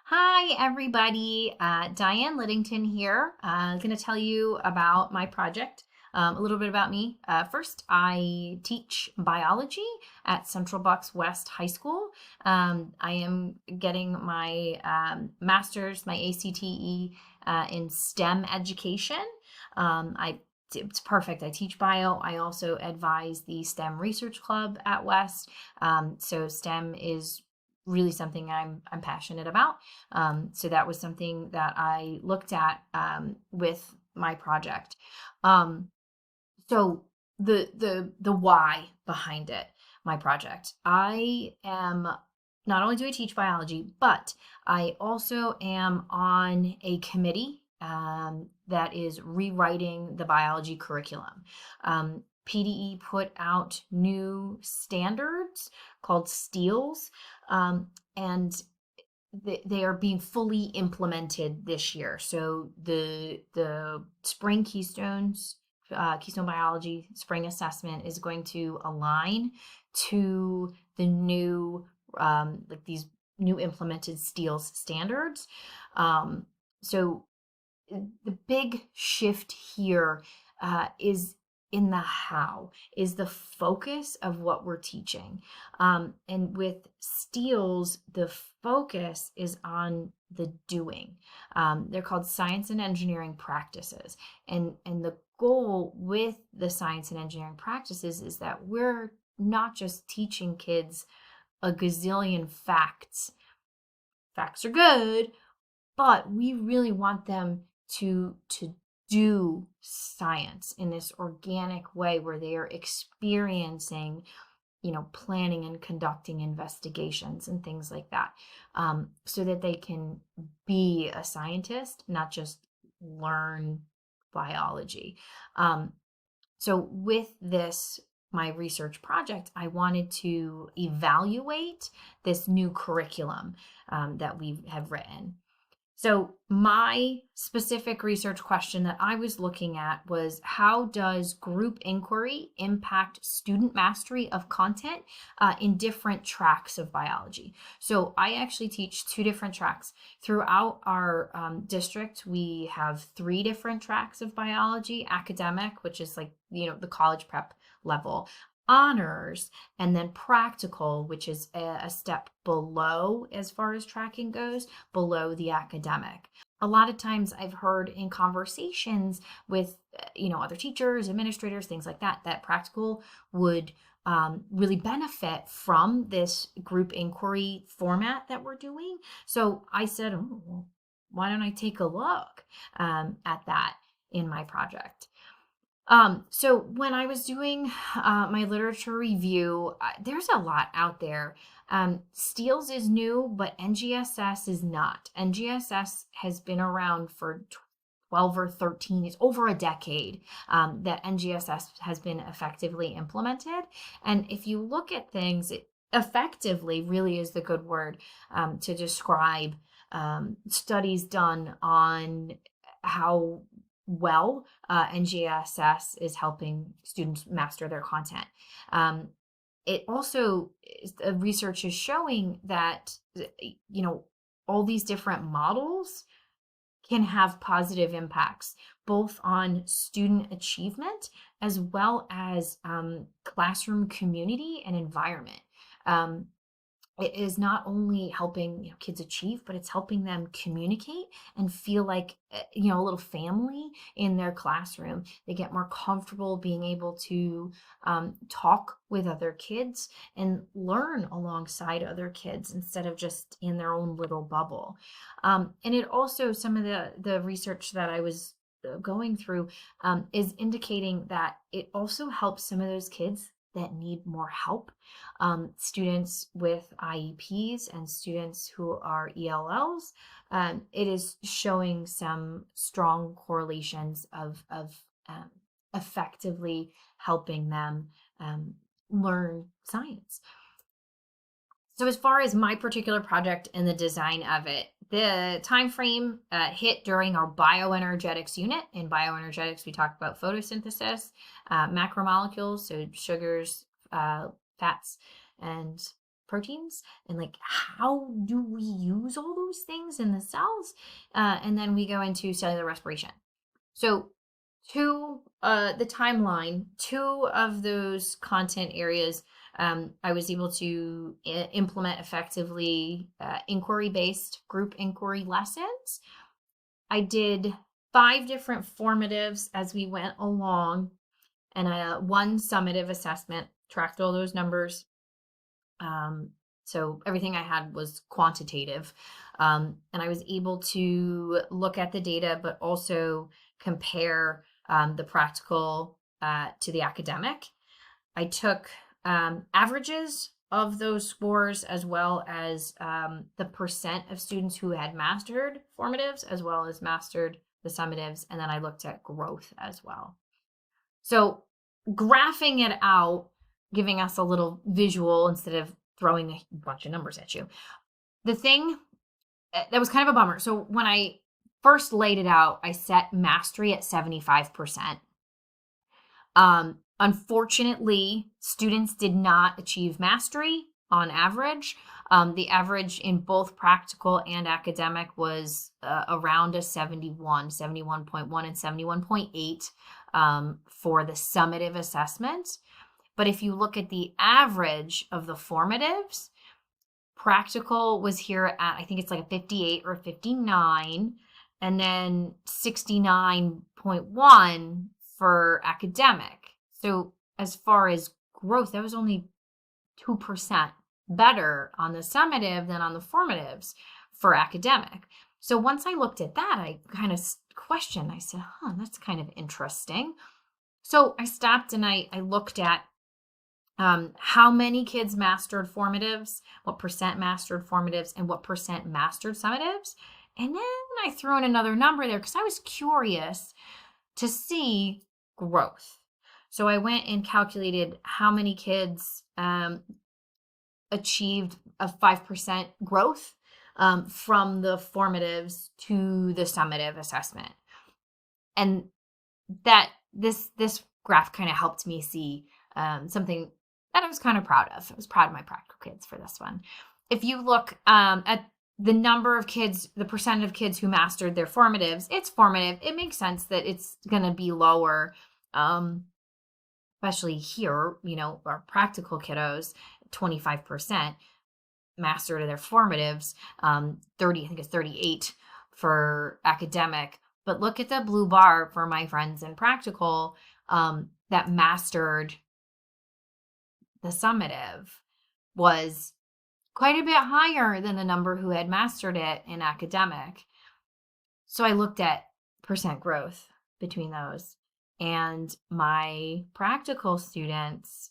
Hi, everybody. Diane Liddington here. I'm going to tell you about my project, a little bit about me. First, I teach biology at Central Bucks West High School. I am getting my master's, my ACTE, in STEM education. It's perfect. I teach bio. I also advise the STEM Research Club at West. So STEM is really something I'm passionate about. So that was something that I looked at with my project. Um, so the why behind it, my project. I am not only do I teach biology, but I also am on a committee that is rewriting the biology curriculum. PDE put out new standards called STEELs, and they are being fully implemented this year. So the spring keystones, Keystone Biology spring assessment is going to align to the new like these new implemented STEELS standards. So the big shift here is in the how, is the focus of what we're teaching. And with STEELs, the focus is on the doing. They're called science and engineering practices. And the goal with the science and engineering practices is that we're not just teaching kids a gazillion facts. Facts are good, but we really want them to do science in this organic way where they are experiencing, planning and conducting investigations and things like that, so that they can be a scientist, not just learn biology. So with this, my research project, I wanted to evaluate this new curriculum that we have written. So my specific research question that I was looking at was, how does group inquiry impact student mastery of content in different tracks of biology? So I actually teach two different tracks. Throughout our district, we have three different tracks of biology: academic, which is like, the college prep level; honors; and then practical, which is a step below as far as tracking goes, below the academic. A lot of times I've heard in conversations with other teachers, administrators, things like that, that practical would really benefit from this group inquiry format that we're doing. So I said, oh, well, why don't I take a look at that in my project? So when I was doing my literature review, there's a lot out there. STEELS is new, but NGSS is not. NGSS has been around for 12 or 13, it's over a decade that NGSS has been effectively implemented. And if you look at things, it effectively really is the good word to describe studies done on how well NGSS is helping students master their content. It also, the research is showing that, all these different models can have positive impacts, both on student achievement as well as classroom community and environment. It is not only helping kids achieve, but it's helping them communicate and feel like a little family in their classroom. They get more comfortable being able to talk with other kids and learn alongside other kids instead of just in their own little bubble. And it also, some of the research that I was going through is indicating that it also helps some of those kids that need more help, students with IEPs and students who are ELLs. It is showing some strong correlations of effectively helping them learn science. So as far as my particular project and the design of it, the time frame hit during our bioenergetics unit. In bioenergetics, we talk about photosynthesis, macromolecules, so sugars, fats, and proteins and like how do we use all those things in the cells? And then we go into cellular respiration. So the timeline, two of those content areas, I was able to implement effectively inquiry-based group inquiry lessons. I did 5 different formatives as we went along, and one summative assessment, tracked all those numbers. So everything I had was quantitative. And I was able to look at the data, but also compare the practical to the academic. I took averages of those scores, as well as the percent of students who had mastered formatives, as well as mastered the summatives. And then I looked at growth as well. So graphing it out, giving us a little visual instead of throwing a bunch of numbers at you. The thing that was kind of a bummer. So when I first laid it out, I set mastery at 75%. Unfortunately, students did not achieve mastery on average. The average in both practical and academic was around a 71, 71.1 and 71.8 for the summative assessment. But if you look at the average of the formatives, practical was here at, I think it's like a 58 or 59, and then 69.1 for academic. So as far as growth, that was only 2% better on the summative than on the formatives for academic. So once I looked at that, I kind of questioned. I said, that's kind of interesting. So I stopped and I looked at how many kids mastered formatives, what percent mastered formatives, and what percent mastered summatives. And then I threw in another number there because I was curious to see growth. So I went and calculated how many kids achieved a 5% growth from the formatives to the summative assessment. And that this graph kind of helped me see something that I was kind of proud of. I was proud of my practical kids for this one. If you look at the number of kids, the percent of kids who mastered their formatives, it's formative. It makes sense that it's going to be lower, especially here, our practical kiddos, 25% mastered their formatives, 30, I think it's 38 for academic. But look at the blue bar for my friends in practical that mastered the summative was quite a bit higher than the number who had mastered it in academic. So I looked at percent growth between those, and my practical students,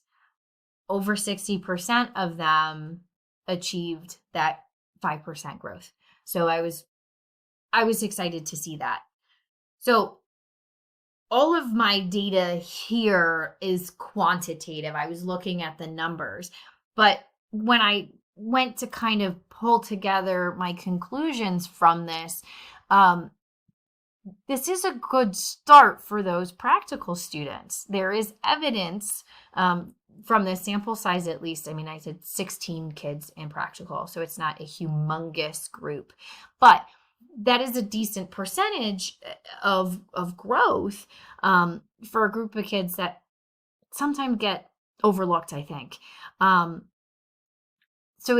over 60% of them achieved that 5% growth. So I was excited to see that. So all of my data here is quantitative. I was looking at the numbers, but when I went to kind of pull together my conclusions from this, this is a good start for those practical students. There is evidence from the sample size, at least. I mean, I said 16 kids in practical, so it's not a humongous group, but that is a decent percentage of growth for a group of kids that sometimes get overlooked, I think. So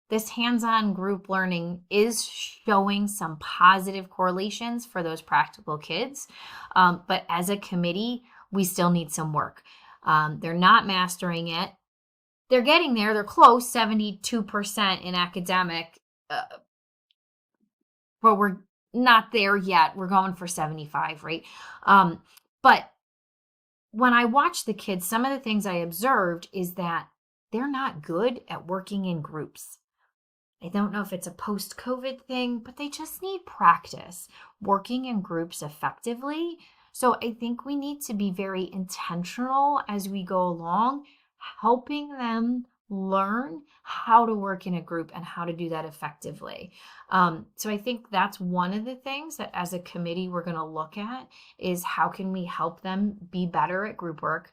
this hands-on group learning is showing some positive correlations for those practical kids. But as a committee, we still need some work. They're not mastering it. They're getting there. They're close, 72% in academic. But we're not there yet. We're going for 75, right? But when I watch the kids, some of the things I observed is that they're not good at working in groups. I don't know if it's a post-COVID thing, but they just need practice working in groups effectively. So I think we need to be very intentional as we go along, helping them learn how to work in a group and how to do that effectively. So I think that's one of the things that as a committee we're going to look at is how can we help them be better at group work.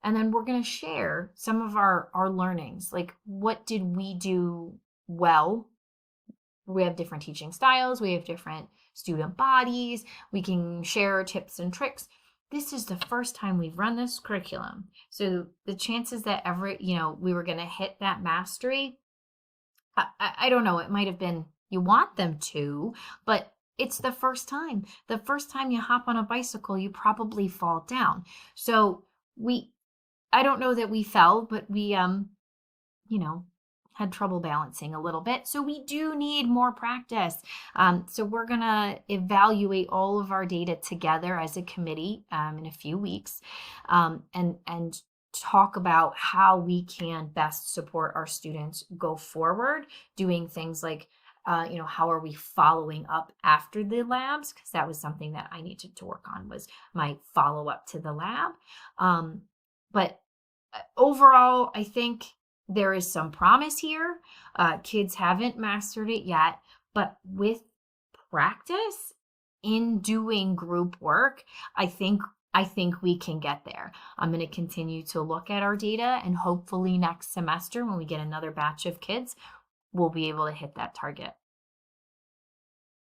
And then we're going to share some of our learnings. Like, what did we do well? We have different teaching styles, we have different student bodies, we can share tips and tricks. This is the first time we've run this curriculum. So the chances that ever, we were going to hit that mastery, I don't know, it might have been you want them to, but it's the first time. The first time you hop on a bicycle, you probably fall down. So I don't know that we fell, but we, you know, had trouble balancing a little bit. So we do need more practice. So we're going to evaluate all of our data together as a committee in a few weeks, and talk about how we can best support our students go forward, doing things like how are we following up after the labs? Because that was something that I needed to work on, was my follow-up to the lab. But overall, I think there is some promise here. Kids haven't mastered it yet, but with practice in doing group work, I think we can get there. I'm going to continue to look at our data, and hopefully next semester when we get another batch of kids, we'll be able to hit that target.